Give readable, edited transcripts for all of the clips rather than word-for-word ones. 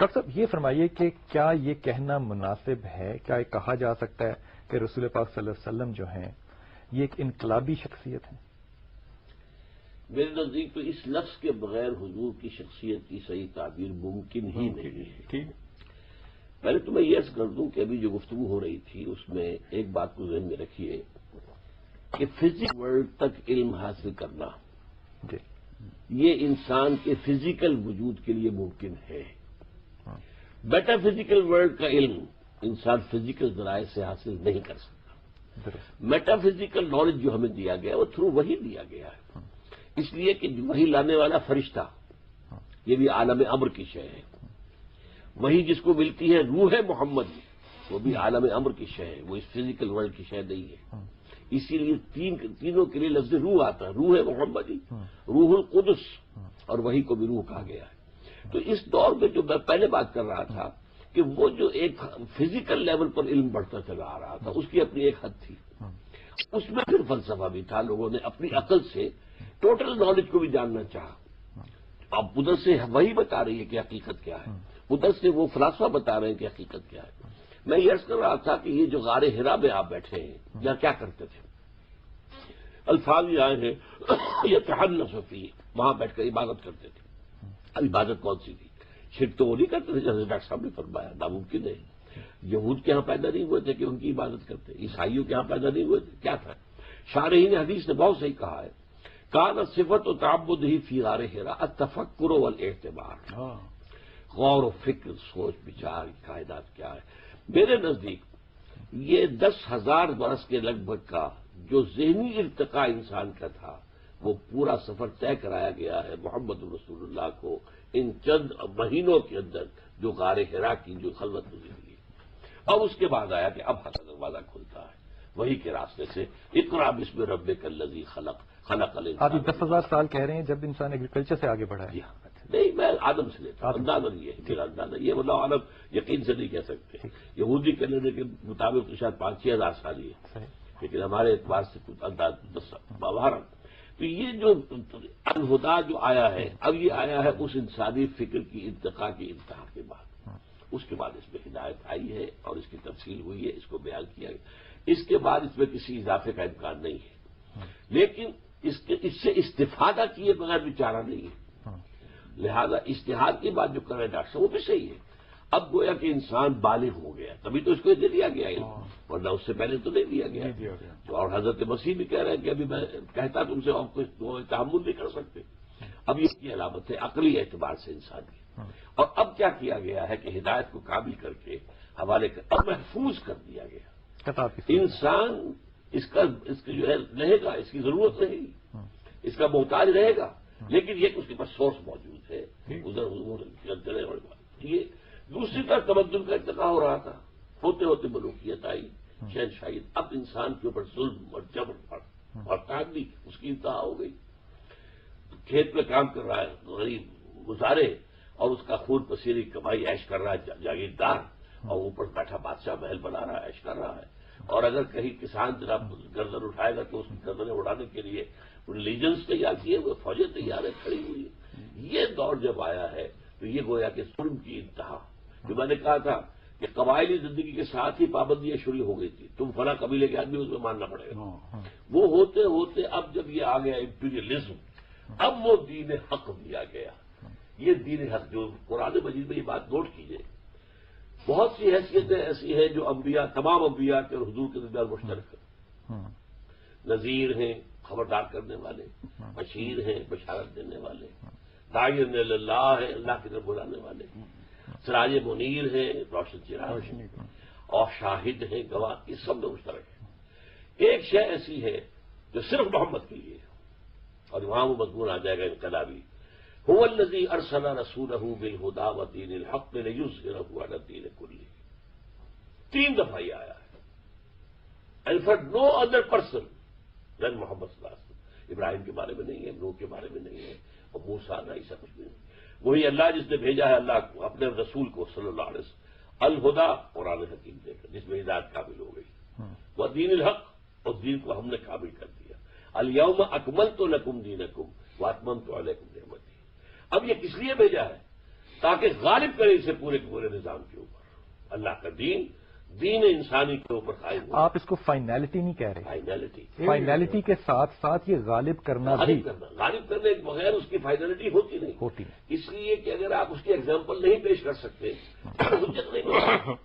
Doctor صاحب یہ فرمائیے کہ کیا یہ کہنا مناسب ہے، کیا یہ کہا جا سکتا ہے کہ رسول پاک صلی اللہ علیہ وسلم جو ہیں یہ ایک انقلابی شخصیت ہے؟ میرے نزدیک تو اس لفظ کے بغیر حضور کی شخصیت کی صحیح تعبیر ممکن ہی نہیں ہے. ٹھیک. پہلے تو میں یہ عرض کر دوں کہ ابھی جو گفتگو ہو رہی تھی اس میں ایک بات کو ذہن میں رکھیے کہ فزیکل ورلڈ تک علم حاصل کرنا جی یہ انسان کے فزیکل وجود کے لیے ممکن ہے. بیٹا فزیکل ورلڈ کا علم انسان فزیکل ذرائع سے حاصل نہیں کر سکتا. میٹا فزیکل نالج جو ہمیں دیا گیا وہ تھرو وہی دیا گیا ہے. اس لیے کہ وہی لانے والا فرشتہ یہ بھی عالم امر کی شے ہے. وہی جس کو ملتی ہے روح محمد وہ بھی عالم امر کی شے ہے، وہ اس فزیکل ورلڈ کی شے نہیں ہے. اسی لیے تینوں کے لیے لفظ روح آتا ہے، روح محمدی، روح القدس، اور وہی کو بھی روح کہا گیا ہے. تو اس دور میں جو میں پہلے بات کر رہا تھا کہ وہ جو ایک فزیکل لیول پر علم بڑھتا چلا آ رہا تھا اس کی اپنی ایک حد تھی. اس میں پھر فلسفہ بھی تھا، لوگوں نے اپنی عقل سے ٹوٹل نالج کو بھی جاننا چاہا. اب ادھر سے وہی بتا رہی ہے کہ حقیقت کیا ہے، ادھر سے وہ فلاسفہ بتا رہے ہیں کہ حقیقت کیا ہے. میں یہ عرض کر رہا تھا کہ یہ جو غار حرا میں آپ بیٹھے ہیں یا کیا کرتے تھے، الفاظ یہ آئے ہیں یہ تحنث فی، وہاں بیٹھ کر عبادت کرتے تھے. اب عبادت کون سی تھی؟ شرک تو وہ نہیں کرتے تھے جیسے ڈاکٹر صاحب نے فرمایا، ناممکن ہے. یہود کے ہاں پیدا نہیں ہوئے تھے کہ ان کی عبادت کرتے، عیسائیوں کے ہاں پیدا نہیں ہوئے تھے. کیا تھا؟ شارحین حدیث نے بہت صحیح کہا ہے، کان صفت و تعبد ہی فی غار حرا التفکر والاعتبار، غور و فکر، سوچ بچار کائنات کیا ہے. میرے نزدیک یہ 10,000 برس کے لگ بھگ کا جو ذہنی ارتقاء انسان کا تھا وہ پورا سفر طے کرایا گیا ہے محمد رسول اللہ کو ان چند مہینوں کے اندر جو غار حرا کی جو خلوت گزری. اب اس کے بعد آیا کہ اب حق دروازہ کھلتا ہے وہی کے راستے سے، اقرا بسم ربک الذی خلق خلق الانسان. آپ 10,000 سال کہہ رہے ہیں جب انسان ایگریکلچر سے آگے بڑھا ہے. نہیں، میں آدم سے لیتا ہوں، اندازہ یہ ہے میرا اندازہ، یہ اللہ عالم یقین سے نہیں کہہ سکتے. یہودی کیلنڈر کے مطابق تو شاید 5-6 ہزار سال ہی ہے، لیکن ہمارے اعتبار سے کچھ انداز 12. تو یہ جو الہدا جو آیا ہے اب یہ آیا ہے اس انسانی فکر کی ارتقاء کی انتہا کے بعد. اس کے بعد اس میں ہدایت آئی ہے اور اس کی تفصیل ہوئی ہے، اس کو بیان کیا گیا. اس کے بعد اس میں کسی اضافے کا امکان نہیں ہے، لیکن اس سے استفادہ کیے بغیر بھی چارہ نہیں ہے. لہذا اشتہاد کی بات جو کر رہے ہیں ڈاکٹر صاحب وہ بھی صحیح ہے. اب گویا کہ انسان بالغ ہو گیا تبھی تو اس کو دے دیا گیا علم، ورنہ اس سے پہلے تو نہیں دیا گیا. اور حضرت مسیح بھی کہہ رہے ہیں کہ ابھی میں کہتا تم سے آپ کو تحمل نہیں کر سکتے. اب یہ کی علامت ہے عقلی اعتبار سے انسان کی. اور اب کیا کیا گیا ہے کہ ہدایت کو کامل کر کے حوالے اب محفوظ کر دیا گیا. انسان اس کا جو ہے رہے گا، اس کی ضرورت رہے گی، اس کا محتاج رہے گا، لیکن یہ اس کے پاس سورس موجود ہے. یہ دوسری طرف تمدن کا ارتقاء ہو رہا تھا، ہوتے ہوتے ملوکیت آئی، شہنشاہی. اب انسان کے اوپر ظلم اور جبر اور تعدی اس کی انتہا ہو گئی. کھیت میں کام کر رہا ہے غریب گزارے اور اس کا خون پسینے کی کمائی عیش کر رہا ہے جاگیردار، اور اوپر بیٹھا بادشاہ محل بنا رہا ہے، عیش کر رہا ہے. اور اگر کہیں کسان جناب گردن اٹھائے گا تو اس کی گردنیں اڑانے کے لیے لیجنس تیار کیے ہوئے فوجیں تیار ہیں کھڑی ہوئی. یہ دور جب آیا ہے تو یہ گویا کہ ظلم کی انتہا، جو میں نے کہا تھا کہ قبائلی زندگی کے ساتھ ہی پابندیاں شروع ہو گئی تھی، تم فلاں قبیلے کے آدمی اس میں ماننا پڑے گا. وہ ہوتے ہوتے اب جب یہ آ گیا امپیریلزم، اب وہ دین حق دیا گیا. یہ دین حق جو قرآن مجید میں یہ بات نوٹ کیجیے، بہت سی حیثیتیں ایسی ہیں جو انبیاء تمام انبیاء کے اور حضور کے درمیان مشترک ہیں. نذیر ہیں خبردار کرنے والے، بشیر ہیں بشارت دینے والے، داعی اللہ ہے اللہ کی طرف بلانے والے، سراج منیر ہیں روشن چراغ ہیں، اور شاہد ہیں گواہ، یہ سب میں مشترک ہے. ایک شے ایسی ہے جو صرف محمد کے لیے ہے اور وہاں وہ مضمون آ جائے گا انقلابی، هو الذي ارسل رسوله بالهدى ودين الحق ليظهره على الدين كله. 3 دفعہ یہ آیا ہے. and for no other person than محمد صلی اللہ علیہ وسلم. ابراہیم کے بارے میں نہیں ہے، نوح کے بارے میں نہیں ہے، اور موسیٰ نہ عیسیٰ کچھ بھی نہیں. وہی اللہ جس نے بھیجا ہے اللہ کو اپنے رسول کو صلی اللہ علیہ وسلم الہدا قرآن حکیم دے کر، جس میں ہدایت کامل ہو گئی، وہ دین الحق، اور دین کو ہم نے کامل کر دیا. الیوم اکملت لکم دینکم واتممت علیکم نعمتی. اب یہ کس لیے بھیجا ہے؟ تاکہ غالب کرے اسے پورے کے پورے نظام کے اوپر. اللہ کا دین انسانی کے اوپر قائم ہو. آپ اس کو فائنلٹی نہیں کہہ رہے. فائنلٹی کے ساتھ ساتھ یہ غالب کرنا بھی. غالب کرنے کے بغیر اس کی فائنلٹی ہوتی نہیں. اس لیے کہ اگر آپ اس کی ایگزامپل نہیں پیش کر سکتے حجت نہیں بنے.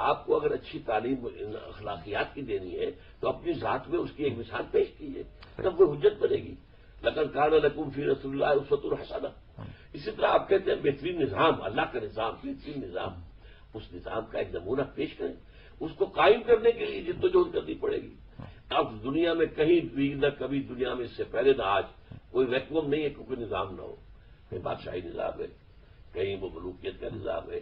آپ کو اگر اچھی تعلیم اخلاقیات کی دینی ہے تو اپنی ذات میں اس کی ایک مثال پیش کیجیے, تب وہ حجت بنے گی. لقد کان لکم فی رسول اللہ اسوۃ حسنہ. اسی طرح آپ کہتے ہیں بہترین نظام, اللہ کا نظام, بہترین نظام. اس نظام کا ایک نمونہ پیش کریں. اس کو قائم کرنے کے لیے جدوجہد کرنی پڑے گی. اب دنیا میں کہیں بھی نہ کبھی دنیا میں اس سے پہلے نہ آج کوئی ویکوم نہیں ہے کہ کوئی نظام نہ ہو. کہیں بادشاہی نظام ہے, کہیں وہ ملوکیت کا نظام ہے,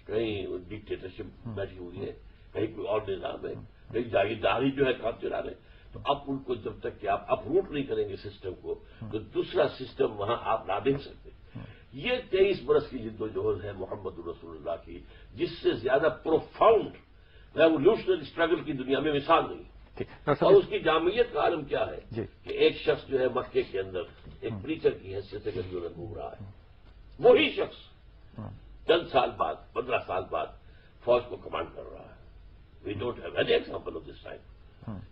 کہیں ڈکٹیٹرشپ بیٹھی ہوئی ہے, کہیں کوئی اور نظام ہے, کہیں جاگیرداری جو ہے کام چلا رہے. تو اب ان کو جب تک کہ آپ اپروٹ نہیں کریں گے سسٹم کو تو دوسرا سسٹم وہاں آپ لا دے سکتے. یہ 23 برس کی جدوجہد ہے محمد رسول اللہ کی, جس سے زیادہ پروفاؤنڈ ریولیوشنری اسٹرگل کی دنیا میں مثال نہیں. اور اس کی جامعیت کا عالم کیا ہے کہ ایک شخص جو ہے مکے کے اندر ایک پریچر کی حیثیت سے گلیوں میں گھوم رہا ہے. وہی شخص چند سال بعد 15 سال بعد فوج کو کمانڈ کر رہا ہے. We don't have any example of this time.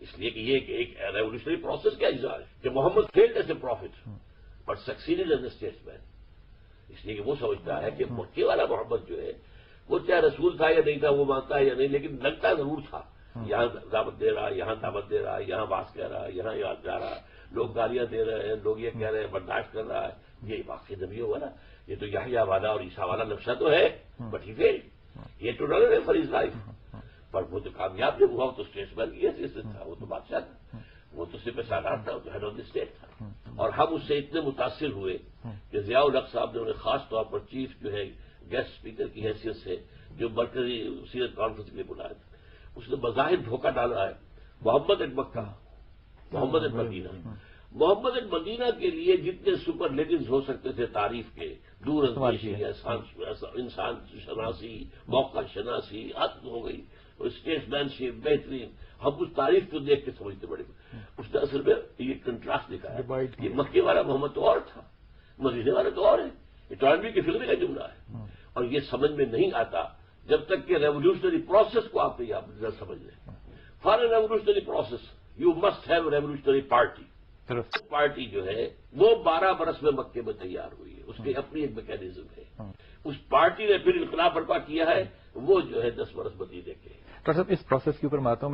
اس لیے کہ یہ ایک ریولیوشنری پروسیس کا اجزا ہے کہ Muhammad failed as a prophet but succeeded as a statesman. اس لیے کہ وہ سمجھتا ہے کہ مکے والا محمد جو ہے وہ چاہے رسول تھا یا نہیں تھا, وہ مانتا ہے یا نہیں, لیکن لگتا ضرور تھا. یہاں دعوت دے رہا, یہاں دعوت دے رہا, یہاں باس کہہ رہا, یہاں یاد جا رہا, لوگ گالیاں دے رہے ہیں, لوگ یہ کہہ رہے ہیں, برداشت کر رہا ہے. یہ واقعی نبی والا, یہ تو یحییٰ والا اور عیسیٰ والا نقشہ تو ہے, بٹ ہی فیل. یہ تو ڈر ہے فار ہز لائف. پر وہ تو کامیاب نہیں ہوا. وہ تو اسٹیٹس مین کی حیثیت سے تھا, وہ تو بادشاہ تھا, وہ تو صرف سالار تھا, وہ تو ہیڈ آف دی اسٹیٹ تھا. اور ہم اس سے اتنے متاثر ہوئے کہ ضیاء الحق صاحب نے انہیں خاص طور پر چیف جو ہے گیسٹ اسپیکر کی حیثیت سے جو مرکزی سیرت کانفرنس کے لیے بلایا تھا, اس نے بظاہر دھوکہ ڈالا ہے. محمد ایک مکہ, محمد ایک مدینہ. محمد ایک مدینہ کے لیے جتنے سپرلیٹوز ہو سکتے تھے تعریف کے, دور اندیشی, انسان شناسی, موقع شناسی, حد ہو گئی, اسٹیٹس مین شپ بہترین, ہم اس تعریف کو دیکھ کے سمجھتے پڑے. اس نے اصل میں یہ کنٹراسٹ دکھا ہے. یہ مکے والا محمد تو اور تھا, مدینے والا تو اور ہے. یہ ٹرانوی کی فلم کا جملہ ہے. اور یہ سمجھ میں نہیں آتا جب تک کہ ریولیوشنری پروسیس کو آپ نہیں سمجھ لیں. For a revolutionary process you must have revolutionary party. Party جو ہے وہ 12 برس میں مکے میں تیار ہوئی ہے. اس کی اپنی ایک میکینزم ہے. اس پارٹی نے پھر انقلاب برپا کیا ہے, وہ جو ہے 10 برس مدینے کے. ڈاکٹر صاحب اس پروسیس کے اوپر میں آتا ہوں.